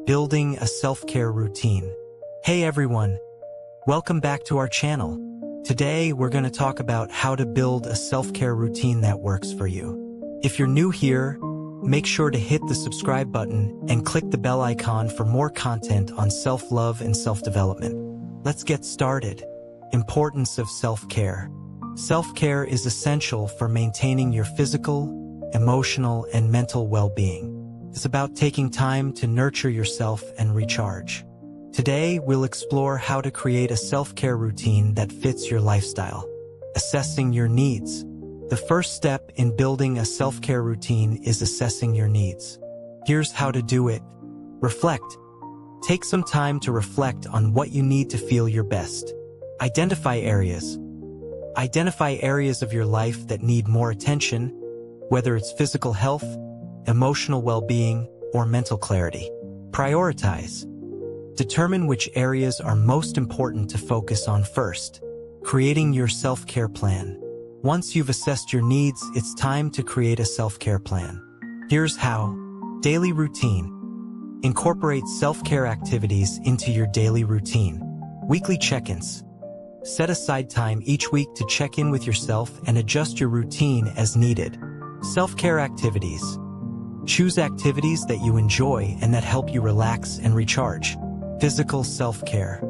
Building a self-care routine. Hey everyone, welcome back to our channel. Today we're going to talk about how to build a self-care routine that works for you. If you're new here, make sure to hit the subscribe button and click the bell icon for more content on self-love and self-development. Let's get started. Importance of self-care. Self-care is essential for maintaining your physical, emotional, and mental well-being. It's about taking time to nurture yourself and recharge. Today, we'll explore how to create a self-care routine that fits your lifestyle. Assessing your needs. The first step in building a self-care routine is assessing your needs. Here's how to do it. Reflect. Take some time to reflect on what you need to feel your best. Identify areas. Identify areas of your life that need more attention, whether it's physical health, emotional well-being, or mental clarity. Prioritize. Determine which areas are most important to focus on first. Creating your self-care plan. Once you've assessed your needs, it's time to create a self-care plan. Here's how. Daily routine. Incorporate self-care activities into your daily routine. Weekly check-ins. Set aside time each week to check in with yourself and adjust your routine as needed. Self-care activities. Choose activities that you enjoy and that help you relax and recharge. Physical self-care.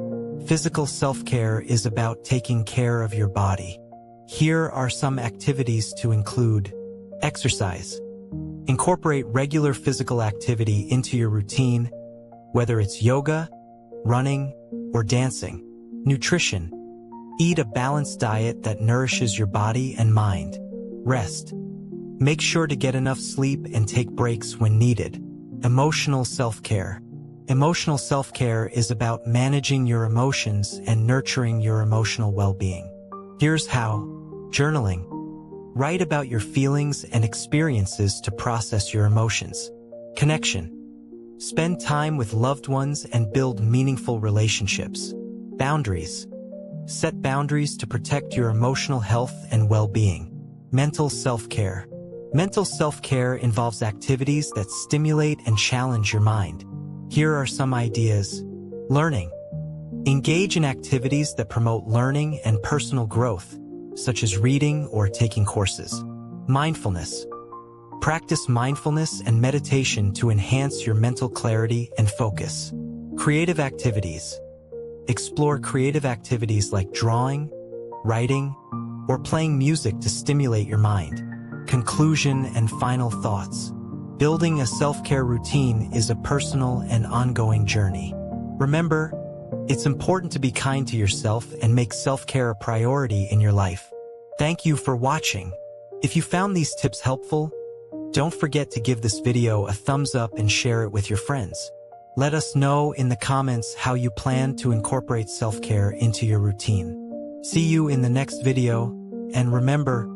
Physical self-care is about taking care of your body. Here are some activities to include. Exercise. Incorporate regular physical activity into your routine, whether it's yoga, running, or dancing. Nutrition. Eat a balanced diet that nourishes your body and mind. Rest. Make sure to get enough sleep and take breaks when needed. Emotional self-care. Emotional self-care is about managing your emotions and nurturing your emotional well-being. Here's how. Journaling. Write about your feelings and experiences to process your emotions. Connection. Spend time with loved ones and build meaningful relationships. Boundaries. Set boundaries to protect your emotional health and well-being. Mental self-care. Mental self-care involves activities that stimulate and challenge your mind. Here are some ideas. Learning. Engage in activities that promote learning and personal growth, such as reading or taking courses. Mindfulness. Practice mindfulness and meditation to enhance your mental clarity and focus. Creative activities. Explore creative activities like drawing, writing, or playing music to stimulate your mind. Conclusion and final thoughts. Building a self-care routine is a personal and ongoing journey. Remember, it's important to be kind to yourself and make self-care a priority in your life. Thank you for watching. If you found these tips helpful, don't forget to give this video a thumbs up and share it with your friends. Let us know in the comments how you plan to incorporate self-care into your routine. See you in the next video, and remember,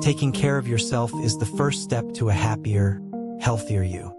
taking care of yourself is the first step to a happier, healthier you.